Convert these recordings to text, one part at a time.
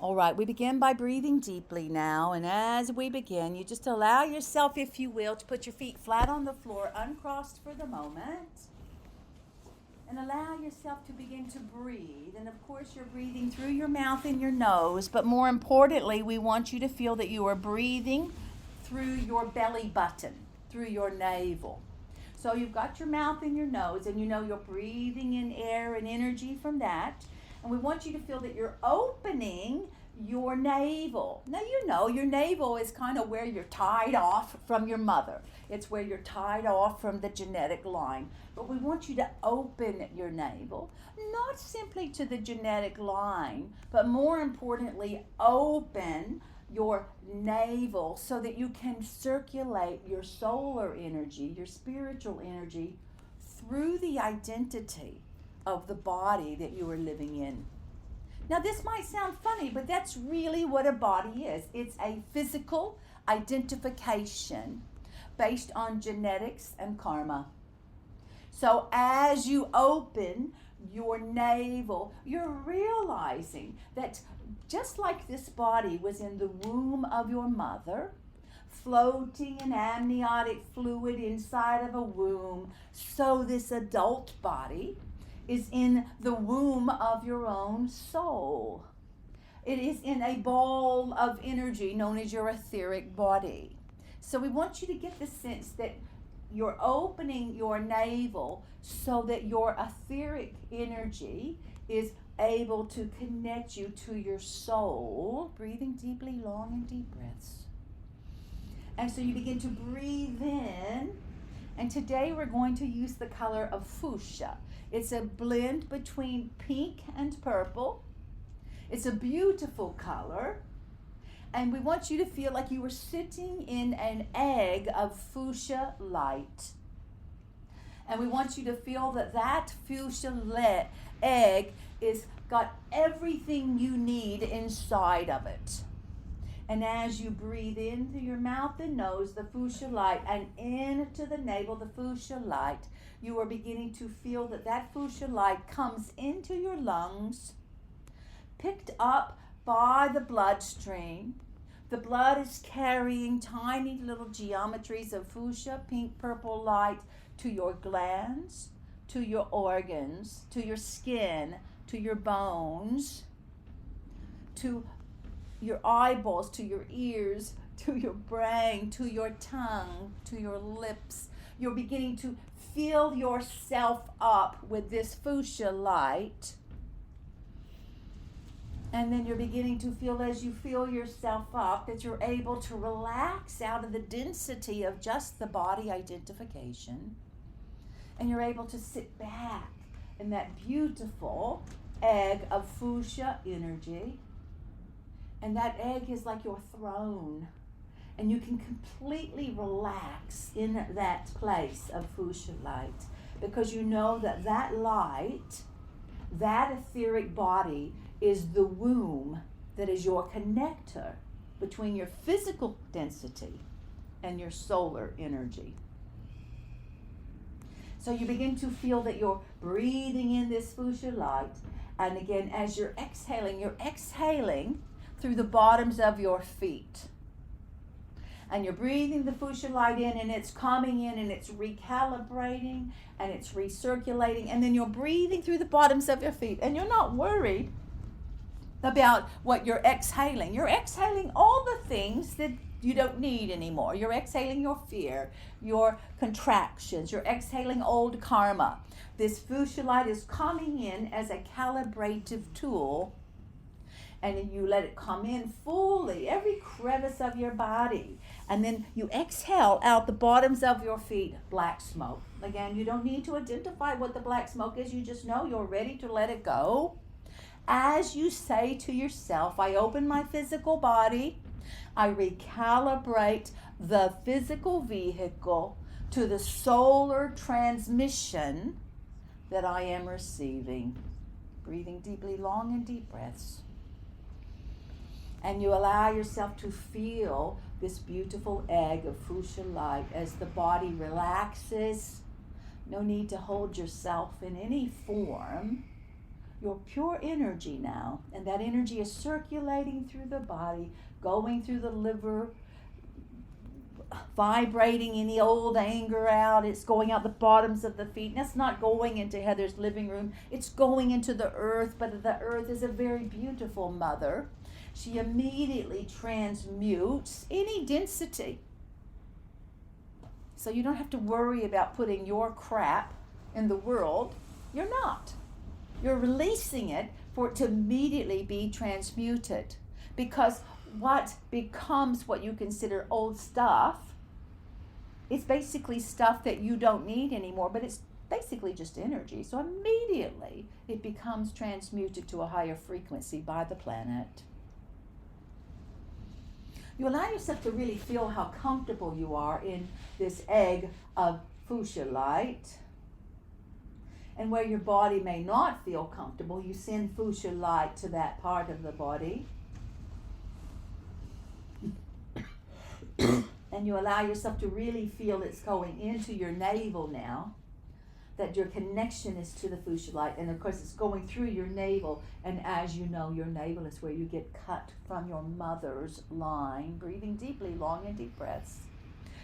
All right, we begin by breathing deeply now. And as we begin, you just allow yourself, if you will, to put your feet flat on the floor, uncrossed for the moment. And allow yourself to begin to breathe. And of course, you're breathing through your mouth and your nose. But more importantly, we want you to feel that you are breathing through your belly button, through your navel. So you've got your mouth and your nose, and you know you're breathing in air and energy from that. And we want you to feel that you're opening your navel. Now, you know your navel is kind of where you're tied off from your mother. It's where you're tied off from the genetic line. But we want you to open your navel, not simply to the genetic line, but more importantly, open your navel so that you can circulate your solar energy, your spiritual energy, through the identity of the body that you are living in. Now, this might sound funny, but that's really what a body is. It's a physical identification based on genetics and karma. So as you open your navel, you're realizing that just like this body was in the womb of your mother, floating in amniotic fluid inside of a womb, so this adult body is in the womb of your own soul. It is in a ball of energy known as your etheric body. So we want you to get the sense that you're opening your navel so that your etheric energy is able to connect you to your soul. Breathing deeply, long and deep breaths. And so you begin to breathe in. And today we're going to use the color of fuchsia. It's a blend between pink and purple. It's a beautiful color. And we want you to feel like you were sitting in an egg of fuchsia light. And we want you to feel that that fuchsia egg is got everything you need inside of it. And as you breathe in through your mouth and nose, the fuchsia light, and into the navel, the fuchsia light, you are beginning to feel that that fuchsia light comes into your lungs, picked up by the bloodstream. The blood is carrying tiny little geometries of fuchsia, pink, purple light to your glands, to your organs, to your skin, to your bones, to your eyeballs, to your ears, to your brain, to your tongue, to your lips. You're beginning to fill yourself up with this fuchsia light. And then you're beginning to feel, as you fill yourself up, that you're able to relax out of the density of just the body identification. And you're able to sit back in that beautiful egg of fuchsia energy. And that egg is like your throne. And you can completely relax in that place of fuchsia light. Because you know that that light, that etheric body, is the womb that is your connector between your physical density and your solar energy. So you begin to feel that you're breathing in this fuchsia light. And again, as you're exhaling through the bottoms of your feet. And you're breathing the fuchsia light in, and it's coming in, and it's recalibrating, and it's recirculating. And then you're breathing through the bottoms of your feet, and you're not worried about what you're exhaling. You're exhaling all the things that you don't need anymore. You're exhaling your fear, your contractions. You're exhaling old karma. This fuchsia light is coming in as a calibrative tool, and you let it come in fully, every crevice of your body. And then you exhale out the bottoms of your feet, black smoke. Again, you don't need to identify what the black smoke is. You just know you're ready to let it go. As you say to yourself, I open my physical body, I recalibrate the physical vehicle to the solar transmission that I am receiving. Breathing deeply, long and deep breaths. And you allow yourself to feel this beautiful egg of fuchsia light as the body relaxes. No need to hold yourself in any form. your pure energy now, and that energy is circulating through the body, going through the liver, vibrating any old anger out. It's going out the bottoms of the feet. And that's not going into Heather's living room. It's going into the earth, but the earth is a very beautiful mother. She immediately transmutes any density. So you don't have to worry about putting your crap in the world. You're not. You're releasing it for it to immediately be transmuted. Because what becomes what you consider old stuff, it's basically stuff that you don't need anymore, but it's basically just energy. So immediately it becomes transmuted to a higher frequency by the planet. You allow yourself to really feel how comfortable you are in this egg of fuchsia light. And where your body may not feel comfortable, you send fuchsia light to that part of the body. And you allow yourself to really feel it's going into your navel now, that your connection is to the fuchsia light. And of course it's going through your navel, and as you know, your navel is where you get cut from your mother's line. Breathing deeply, long and deep breaths.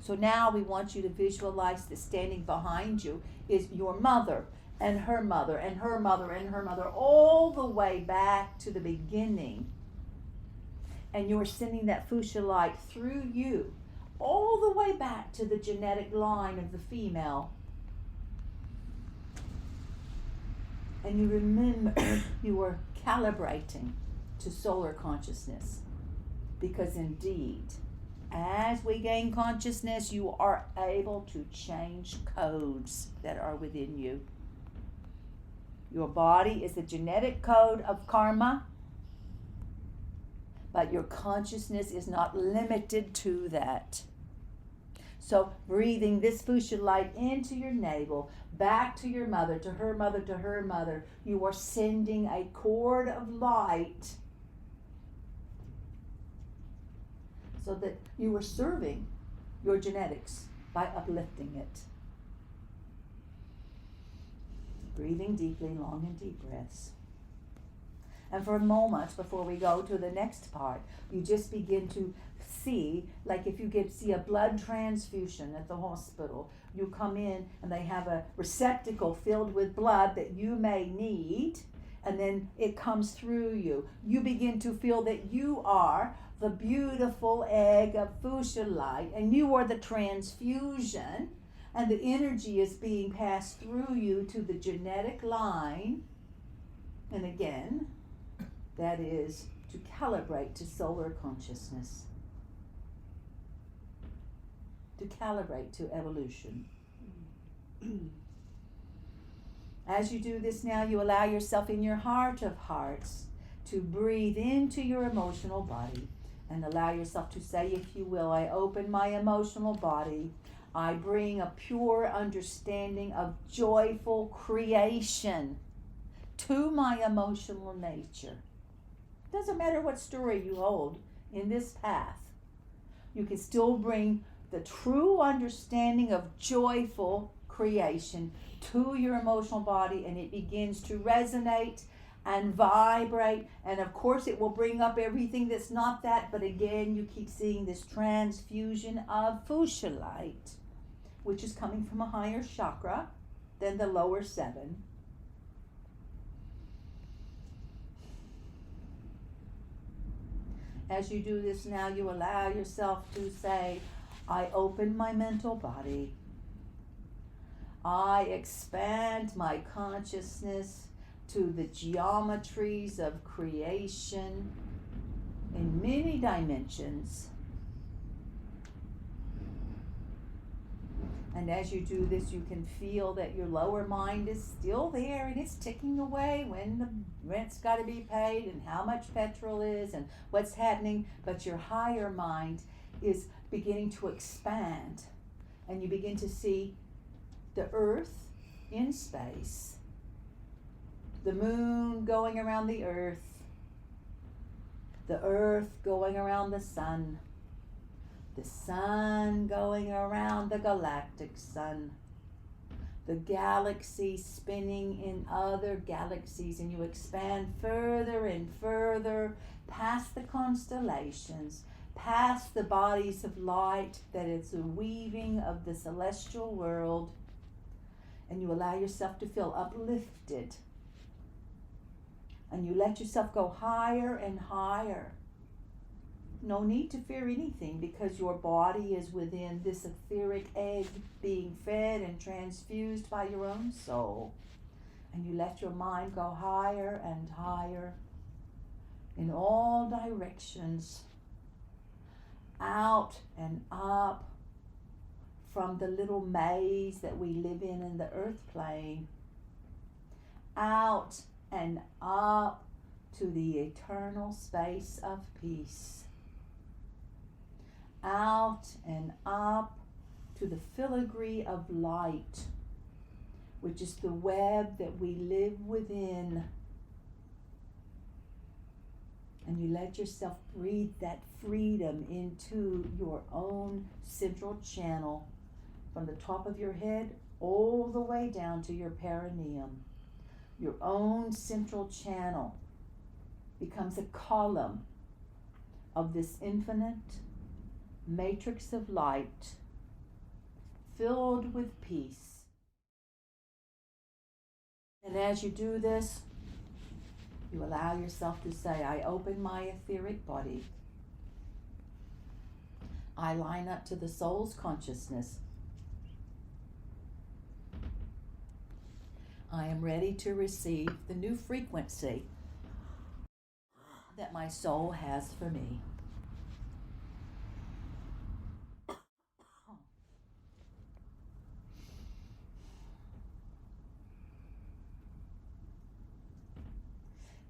So now we want you to visualize that standing behind you is your mother and her mother and her mother and her mother, all the way back to the beginning. And you're sending that fuchsia light through you all the way back to the genetic line of the female. And you remember you are calibrating to solar consciousness. Because indeed, as we gain consciousness, you are able to change codes that are within you. Your body is the genetic code of karma, but your consciousness is not limited to that. So breathing this fuchsia light into your navel, back to your mother, to her mother, to her mother, you are sending a cord of light so that you are serving your genetics by uplifting it. Breathing deeply, long and deep breaths. And for a moment before we go to the next part, you just begin to see, like if you see a blood transfusion at the hospital, you come in and they have a receptacle filled with blood that you may need, and then it comes through you. You begin to feel that you are the beautiful egg of fuchsia light, and you are the transfusion, and the energy is being passed through you to the genetic line. And again, that is to calibrate to solar consciousness, to calibrate to evolution. As you do this now, you allow yourself in your heart of hearts to breathe into your emotional body and allow yourself to say, if you will, I open my emotional body. I bring a pure understanding of joyful creation to my emotional nature. Doesn't matter what story you hold in this path. You can still bring the true understanding of joyful creation to your emotional body, and it begins to resonate and vibrate. And of course it will bring up everything that's not that, but again you keep seeing this transfusion of fuchsia light, which is coming from a higher chakra than the lower 7. As you do this now, you allow yourself to say, I open my mental body. I expand my consciousness to the geometries of creation in many dimensions. And as you do this, you can feel that your lower mind is still there and it's ticking away when the rent's got to be paid and how much petrol is and what's happening. But your higher mind is beginning to expand, and you begin to see the earth in space, the moon going around the earth going around the sun going around the galactic sun, the galaxy spinning in other galaxies, and you expand further and further past the constellations, past the bodies of light that is a weaving of the celestial world, and you allow yourself to feel uplifted, and you let yourself go higher and higher. No need to fear anything, because your body is within this etheric egg being fed and transfused by your own soul. And you let your mind go higher and higher in all directions, out and up from the little maze that we live in the earth plane, out and up to the eternal space of peace, out and up to the filigree of light, which is the web that we live within. And you let yourself breathe that freedom into your own central channel, from the top of your head all the way down to your perineum. Your own central channel becomes a column of this infinite matrix of light filled with peace. And as you do this, you allow yourself to say, I open my etheric body. I line up to the soul's consciousness. I am ready to receive the new frequency that my soul has for me.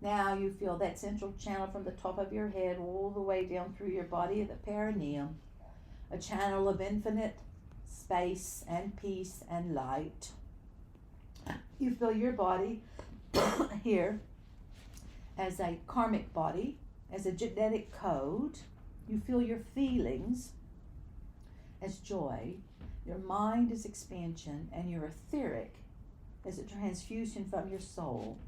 Now you feel that central channel from the top of your head all the way down through your body at the perineum, a channel of infinite space and peace and light. You feel your body here as a karmic body, as a genetic code. You feel your feelings as joy, your mind as expansion, and your etheric as a transfusion from your soul.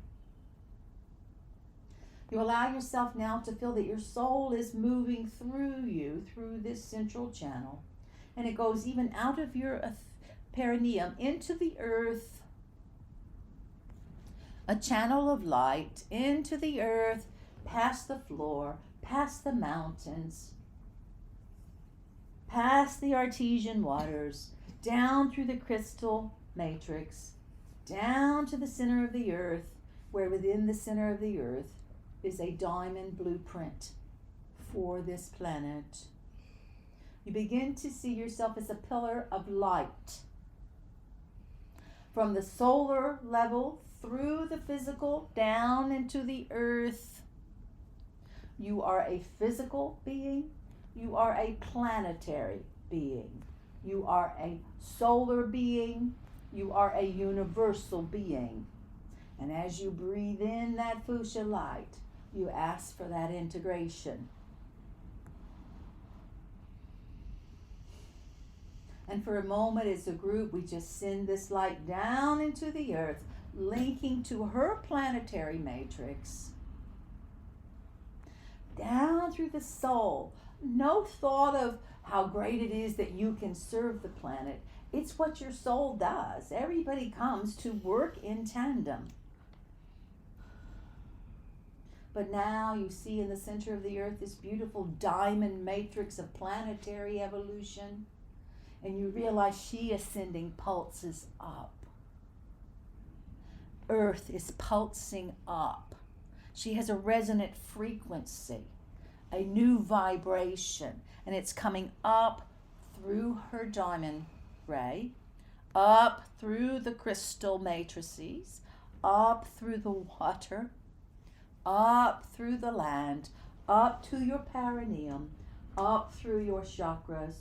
You allow yourself now to feel that your soul is moving through you, through this central channel, and it goes even out of your perineum into the earth, a channel of light into the earth, past the floor, past the mountains, past the artesian waters, down through the crystal matrix, down to the center of the earth, where within the center of the earth is a diamond blueprint for this planet. You begin to see yourself as a pillar of light. From the solar level through the physical down into the earth. You are a physical being. You are a planetary being. You are a solar being. You are a universal being. And as you breathe in that fuchsia light, you ask for that integration. And for a moment, as a group, we just send this light down into the earth, linking to her planetary matrix, down through the soul. No thought of how great it is that you can serve the planet. It's what your soul does. Everybody comes to work in tandem. But now you see in the center of the earth this beautiful diamond matrix of planetary evolution, and you realize she is sending pulses up. Earth is pulsing up. She has a resonant frequency, a new vibration, and it's coming up through her diamond ray, up through the crystal matrices, up through the water, up through the land, up to your perineum, up through your chakras,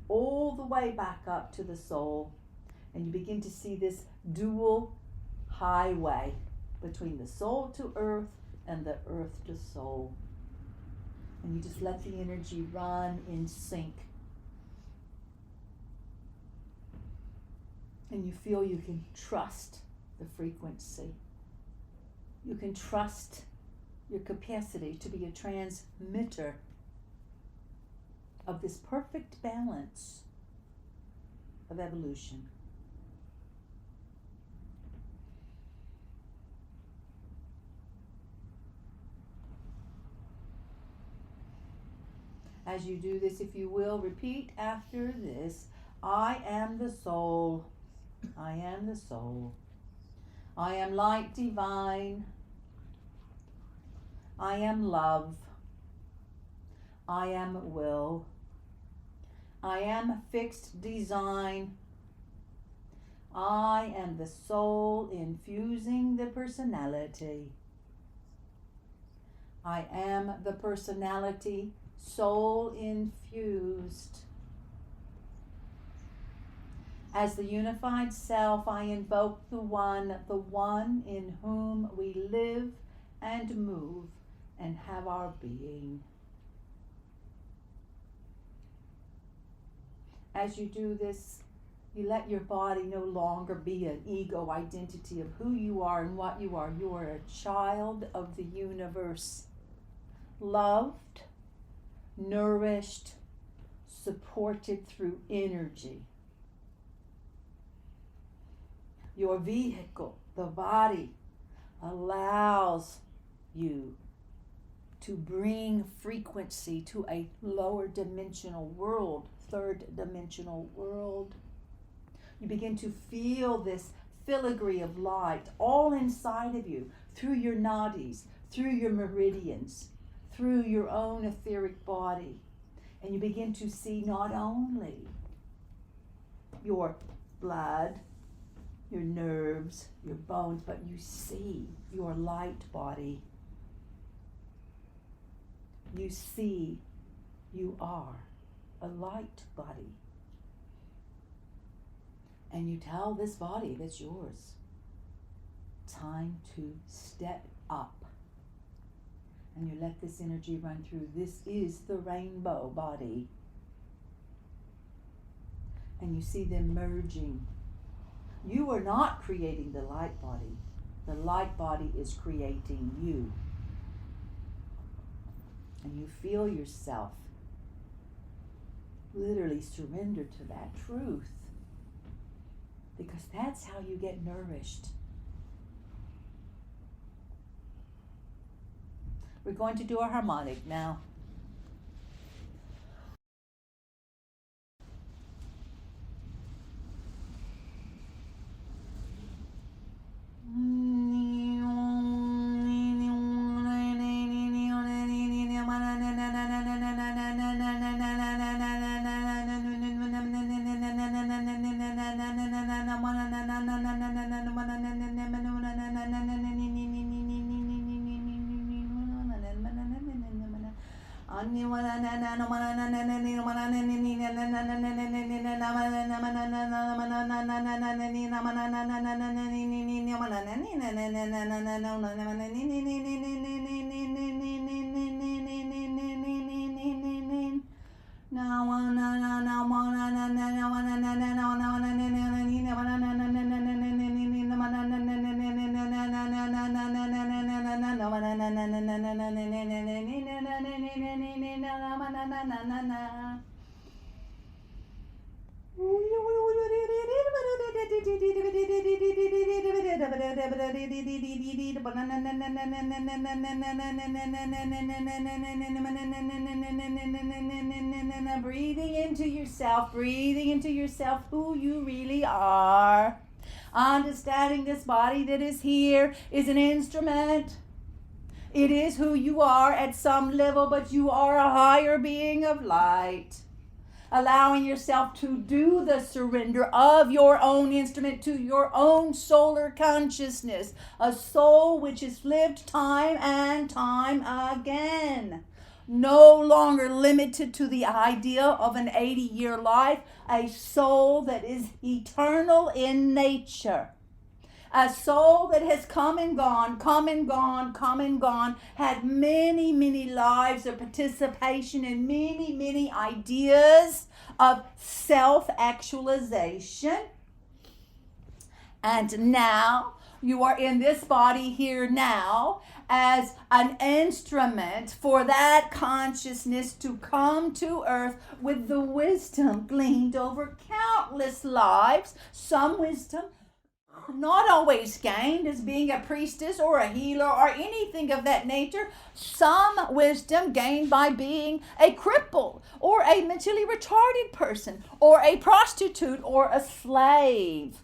all the way back up to the soul. And you begin to see this dual highway between the soul to earth and the earth to soul. And you just let the energy run in sync. And you feel you can trust the frequency. You can trust your capacity to be a transmitter of this perfect balance of evolution. As you do this, if you will, repeat after this. I am the soul. I am the soul. I am light divine. I am love. I am will. I am fixed design. I am the soul infusing the personality. I am the personality, soul infused. As the unified self, I invoke the one in whom we live and move and have our being. As you do this, you let your body no longer be an ego identity of who you are and what you are. You are a child of the universe, loved, nourished, supported through energy. Your vehicle, the body, allows you to bring frequency to a lower dimensional world, third dimensional world. You begin to feel this filigree of light all inside of you, through your nadis, through your meridians, through your own etheric body. And you begin to see not only your blood, your nerves, your bones, but you see your light body. You see you are a light body. And you tell this body that's yours, time to step up. And you let this energy run through. This is the rainbow body. And you see them merging. You are not creating the light body. The light body is creating you. And you feel yourself literally surrender to that truth. Because that's how you get nourished. We're going to do a harmonic now. Breathing into yourself who you really are. Understanding this body that is here is an instrument. It is who you are at some level, but you are a higher being of light. Allowing yourself to do the surrender of your own instrument to your own solar consciousness, a soul which has lived time and time again. No longer limited to the idea of an 80-year life, a soul that is eternal in nature. A soul that has come and gone, had many, many lives of participation in many, many ideas of self-actualization. And now you are in this body here now as an instrument for that consciousness to come to earth with the wisdom gleaned over countless lives. Some wisdom not always gained as being a priestess or a healer or anything of that nature. Some wisdom gained by being a cripple or a mentally retarded person or a prostitute or a slave.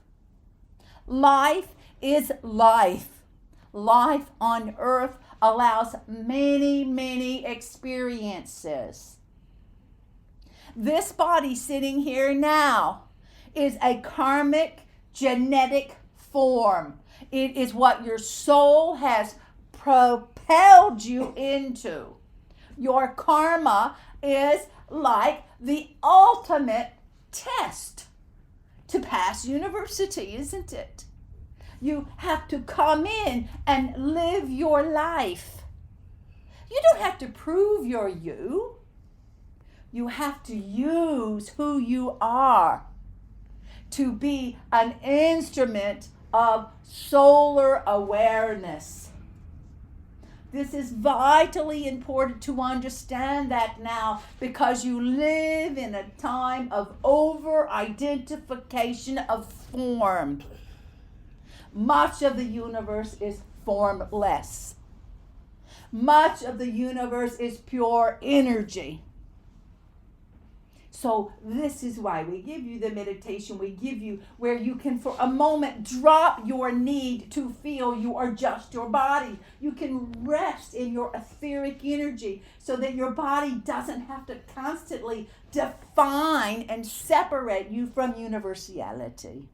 Life is life. Life on earth allows many, many experiences. This body sitting here now is a karmic genetic form. It is what your soul has propelled you into. Your karma is like the ultimate test to pass university, isn't it? You have to come in and live your life. You don't have to prove you're you. You have to use who you are to be an instrument of solar awareness. This is vitally important to understand that now, because you live in a time of over-identification of form. Much of the universe is formless. Much of the universe is pure energy. So this is why we give you the meditation. We give you where you can for a moment drop your need to feel you are just your body. You can rest in your etheric energy so that your body doesn't have to constantly define and separate you from universality.